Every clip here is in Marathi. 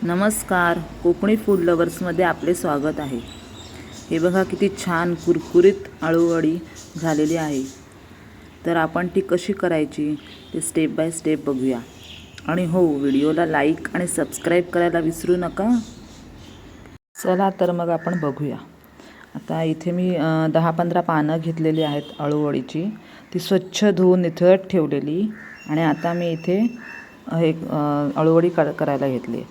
नमस्कार, कोकणी फूड लवर्समध्ये आपले स्वागत आहे. हे बघा किती छान कुरकुरीत अळूवडी झालेली आहे. तर आपण ती कशी करायची ते स्टेप बाय स्टेप बघूया. आणि हो, व्हिडिओला लाईक आणि सबस्क्राईब करायला विसरू नका. चला तर मग आपण बघूया. आता इथे मी 10-15 पानं घेतलेली आहेत अळूवडीची. ती स्वच्छ धुवून निथळत ठेवलेली आणि आता मी इथे अळूवडी करायला घेतली.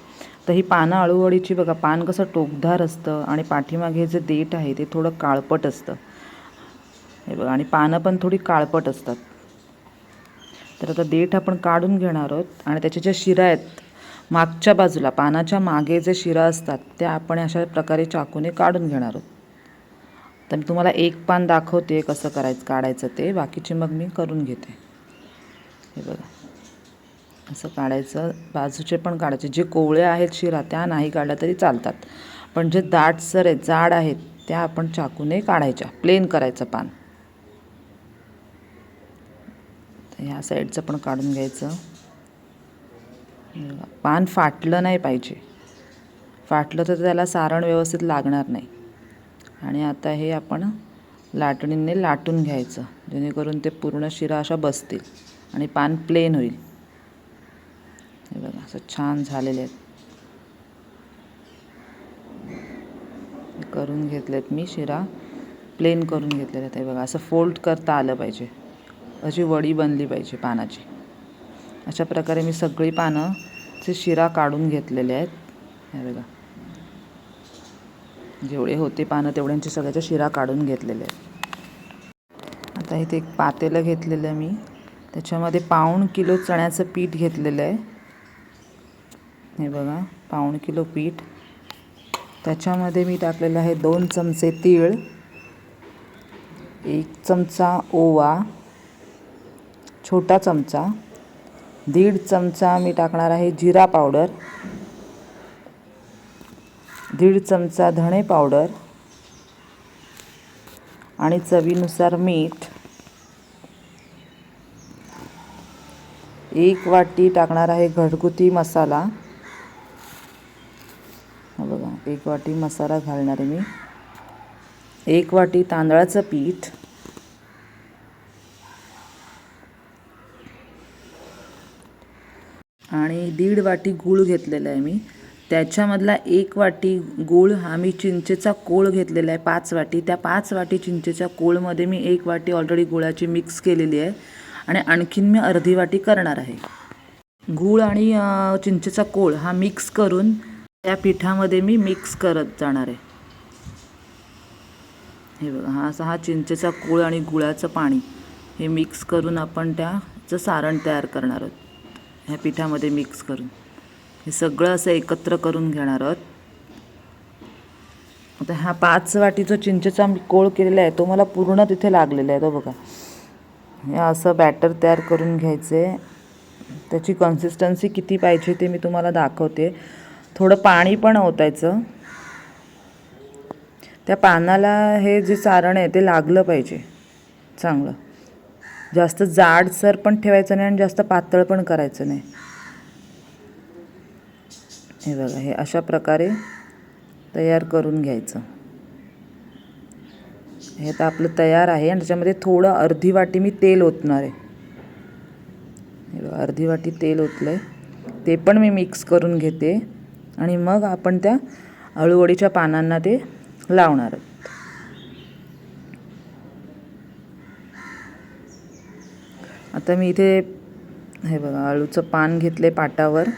तर ही पानं अळूवडीची बघा, पान कसं टोकदार असतं आणि पाठीमागे जे देठ आहे ते थोडं काळपट असतं. हे बघा, आणि पानं पण थोडी काळपट असतात. तर आता देठ आपण काढून घेणार आहोत आणि त्याच्या ज्या शिरा आहेत मागच्या बाजूला, पानाच्या मागे जे शिरा असतात त्या आपण अशा प्रकारे चाकूने काढून घेणार आहोत. तर मी तुम्हाला एक पान दाखवते कसं काढायचं ते, बाकीचे मग मी करून घेते. हे बघा, असं काढायचं. बाजूचे पण काढायचे. जे कोवळे आहेत शिरा त्या नाही काढल्या तरी चालतात, पण जे दाटसर आहेत, जाड आहेत, त्या आपण चाकूने काढायच्या. प्लेन करायचं पान. तर ह्या साईडचं पण काढून घ्यायचं. पान फाटलं नाही पाहिजे. फाटलं तर त्याला सारण व्यवस्थित लागणार नाही. आणि आता हे आपण लाटणीने लाटून घ्यायचं, जेणेकरून ते पूर्ण शिरा अशा बसतील आणि पान प्लेन होईल. हे बघा, असं छान झालेले आहेत. करून घेतलेत मी शिरा, प्लेन करून घेतलेले आहेत. हे बघा, असं फोल्ड करता आलं पाहिजे, अशी वडी बनली पाहिजे पानाची. अशा प्रकारे मी सगळी पानाचे शिरा काढून घेतलेले आहेत. हे बघा, जेवढे होते पानं तेवढ्यांची सगळ्याच्या शिरा काढून घेतलेले आहेत. आता इथे एक पातेलं घेतलेलं आहे मी. त्याच्यामध्ये 1.25 किलो चण्याचं पीठ घेतलेलं आहे. हे बघा, 1.25 किलो पीठ. त्याच्यामध्ये मी टाकलेलं आहे 2 चमचे तीळ, 1 चमचा ओवा, छोटा चमचा, 1.5 चमचा मी टाकणार आहे जिरा पावडर, 1.5 चमचा धणे पावडर आणि चवीनुसार मीठ. 1 वाटी टाकणार आहे घरगुती मसाला. बघा, 1 वाटी मसाला घालणार आहे मी. 1 वाटी तांदळाचं पीठ, आणि 1.5 वाटी गूळ घेतलेला आहे मी. त्याच्यामधला 1 वाटी गूळ हा मी चिंचेचा कोळ घेतलेला आहे 5 वाटी. त्या 5 वाटी चिंचेच्या कोळमध्ये मी 1 वाटी ऑलरेडी गुळाची मिक्स केलेली आहे आणि आणखीन मी अर्धी वाटी करणार आहे. गूळ आणि चिंचेचा कोळ हा मिक्स करून त्या पिठामध्ये मी मिक्स करत जाणार आहे. हे बघा, हा चिंचेचा कोळ आणि गुळाचं पाणी हे मिक्स करून आपण त्याचं सारण तयार करणार आहोत. ह्या पिठामध्ये मिक्स करून हे सगळं असं एकत्र करून घेणार आहोत. आता हा 5 वाटी जो चिंचेचा मी कोळ केलेला आहे तो मला पूर्ण तिथे लागलेला आहे. तो बघा, हे असं बॅटर तयार करून घ्यायचे. त्याची कन्सिस्टन्सी किती पाहिजे ते मी तुम्हाला दाखवते. थोडं पाणी पण ओतायचं. त्या पानाला हे जे सारण आहे ते लागलं पाहिजे चांगलं. जास्त जाडसर पण ठेवायचं नाही आणि जास्त पातळ पण करायचं नाही. हे बघा, हे अशा प्रकारे तयार करून घ्यायचं. हे तर आपलं तयार आहे आणि त्याच्यामध्ये थोडं अर्धी वाटी मी तेल ओतणार आहे. हे बघा, अर्धी वाटी तेल ओतलं आहे. ते पण मी मिक्स करून घेते आणि मग आपण त्या अळूवडीच्या पानांना ते लावणार आहोत. आता मी इथे हे बघा अळूचं पान घेतले पाटावर.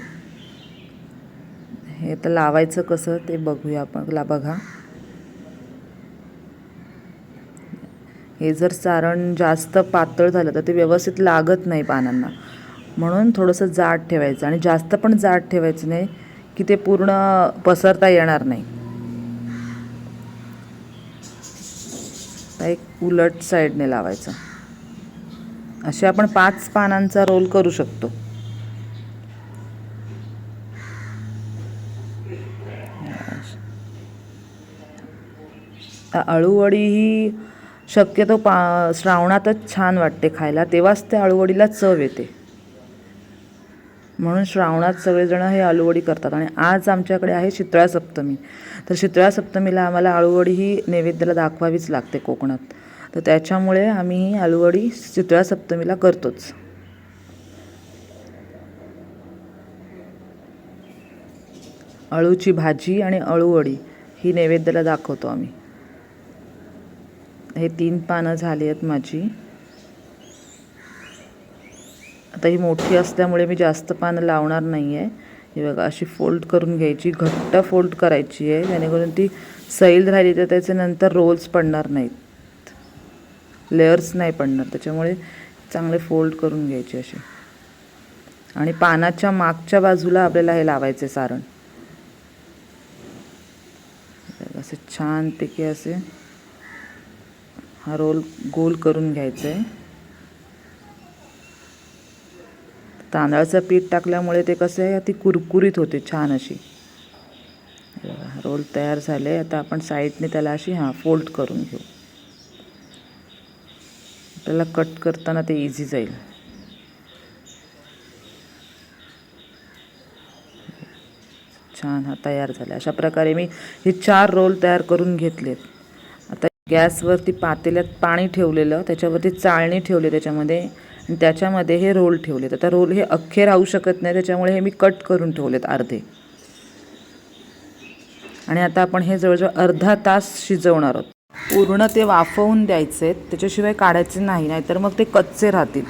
हे तर लावायचं कसं ते बघूया आपण. बघा, हे जर सारण जास्त पातळ झालं तर ते व्यवस्थित लागत नाही पानांना, म्हणून थोडंसं जाड ठेवायचं आणि जास्त पण जाड ठेवायचं नाही की ते पूर्ण पसरता येणार नाही. एक उलट साईडने लावायचं. असे आपण 5 पानांचा रोल करू शकतो. अळूवडी ही शक्यतो श्रावणातच छान वाटते खायला, तेव्हाच त्या अळूवडीला चव येते. म्हणून श्रावणात सगळेजण हे आलूवडी करतात. आणि आज आमच्याकडे आहे शीतळा सप्तमी. तर शीतळा सप्तमीला आम्हाला आलूवडी ही नैवेद्याला दाखवावीच लागते कोकणात. तर त्याच्यामुळे आम्ही ही आलूवडी शीतळा सप्तमीला करतोच. अळूची भाजी आणि अळूवडी ही नैवेद्याला दाखवतो आम्ही. हे 3 पानं झाली आहेत माझी. आता ही मोठी असल्यामुळे मी जास्त पानं लावणार नाही आहे. हे बघा, अशी फोल्ड करून घ्यायची, घट्ट फोल्ड करायची आहे, जेणेकरून ती सैल राहिली तर त्याचे नंतर रोल्स पडणार नाहीत, लेयर्स नाही पडणार. त्याच्यामुळे चांगले फोल्ड करून घ्यायचे असे. आणि पानाच्या मागच्या बाजूला आपल्याला हे लावायचे सारण. असे छानपैकी असे हा रोल गोल करून घ्यायचा आहे. तांदळाचं पीठ टाकल्यामुळे ते कसं आहे, ती कुरकुरीत होते छान अशी. रोल तयार झाले. आता आपण साईडने त्याला अशी फोल्ड करून घेऊ. आपल्याला कट करताना ते इझी जाईल. छान तयार झाले. अशा प्रकारे मी हे 4 रोल तयार करून घेतलेत. आता गॅसवरती पातेल्यात पाणी ठेवलेलं, त्याच्यावरती चाळणी ठेवली त्याच्यामध्ये, आणि त्याच्यामध्ये हे रोल ठेवलेत. आता रोल हे अख्खे राहू शकत नाही, त्याच्यामुळे हे मी कट करून ठेवलेत अर्धे. आणि आता आपण हे जवळजवळ अर्धा तास शिजवणार आहोत. पूर्ण ते वाफवून द्यायचे, त्याच्याशिवाय काढायचे नाही, नाहीतर मग ते कच्चे राहतील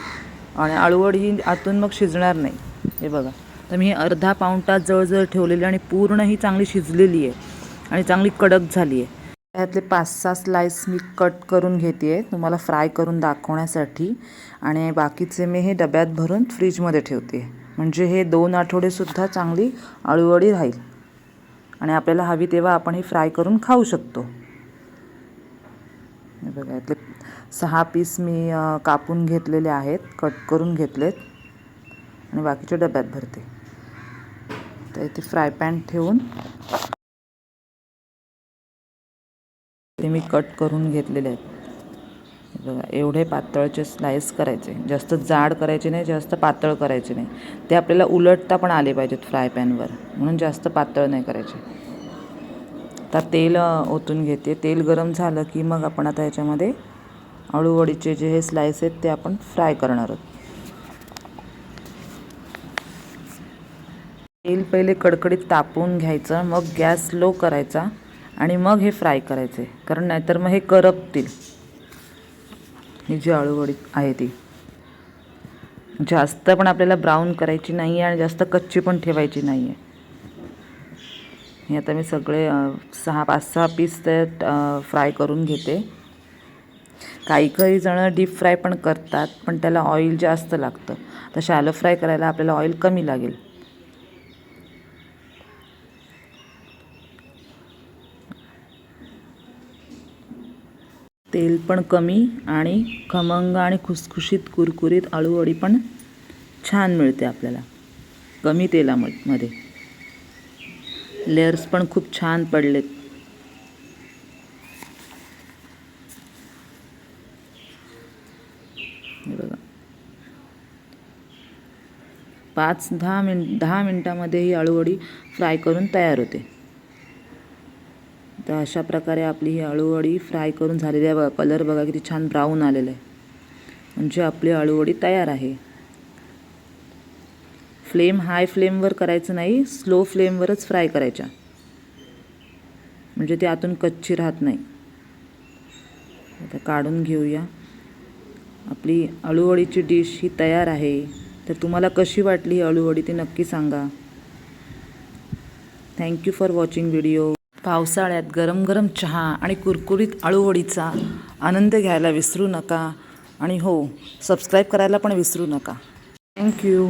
आणि आळूवडी ही आतून मग शिजणार नाही. हे बघा, तर मी अर्धा पाऊण तास जवळजवळ ठेवलेली आणि पूर्ण ही चांगली शिजलेली आहे आणि चांगली कडक झाली आहे. त्यातले 5-6 स्लाइस मी कट करून घेते आहे तुम्हाला फ्राय करून दाखवण्यासाठी. आणि बाकीचे मी हे डब्यात भरून फ्रीजमध्ये ठेवते, म्हणजे हे 2 आठवडेसुद्धा चांगली आळूवडी राहील. आणि आपल्याला हवी तेव्हा आपण हे फ्राय करून खाऊ शकतो. हे बघा, यातले 6 पीस मी कापून घेतलेले आहेत, कट करून घेतलेत आणि बाकीच्या डब्यात भरते. तर इथे फ्राय पॅन ठेवून ते मी कट करून घेतलेले आहेत. बघा, एवढे पातळचे स्लाइस करायचे, जास्त जाड करायचे नाही, जास्त पातळ करायचे नाही. ते आपल्याला उलटता पण आले पाहिजेत फ्राय पॅनवर, म्हणून जास्त पातळ नाही करायचे. आता तेल ओतून घेते. तेल गरम झालं की मग आपण आता याच्यामध्ये आळूवडीचे जे हे स्लाइस आहेत ते आपण फ्राय करणार आहोत. तेल पहिले कडकडीत तापवून घ्यायचं, मग गॅस लो करायचा आणि मग हे फ्राय करायचे, कारण नाहीतर मग हे करपतील. ही जी आळूवडी आहे ती जास्त पण आपल्याला ब्राऊन करायची नाही आहे आणि जास्त कच्ची पण ठेवायची नाही आहे. हे आता मी सगळे 5-6 पीस त्यात फ्राय करून घेते. काही जणं डीप फ्राय पण करतात, पण त्याला ऑइल जास्त लागतं. तर शॅलो फ्राय करायला आपल्याला ऑइल कमी लागेल. तेल पण कमी आणि खमंग आणि खुसखुशीत कुरकुरीत आळूवडी पण छान मिळते आपल्याला कमी तेलामध्ये. लेयर्स पण खूप छान पडलेत. बघा, 5-10 मिनटामध्ये ही आळूवडी फ्राय करून तयार होते. तर अशा प्रकारे आपली ही आळूवडी फ्राय करून झालेली आहे. बघा, कलर बघा किती छान ब्राऊन आलेला आहे, म्हणजे आपली आळूवडी तयार आहे. फ्लेम हाय फ्लेमवर करायचं नाही, स्लो फ्लेमवरच फ्राय करायच्या, म्हणजे ती आतून कच्ची राहत नाही. आता काढून घेऊया. आपली आळूवडीची डिश ही तयार आहे. तर तुम्हाला कशी वाटली ही आळूवडी ती नक्की सांगा. Thank you for watching video. पावसाळ्यात गरम गरम चहा आणि कुरकुरीत आळूवडीचा आनंद घ्यायला विसरू नका. आणि हो, सबस्क्राईब करायला पण विसरू नका. थँक्यू.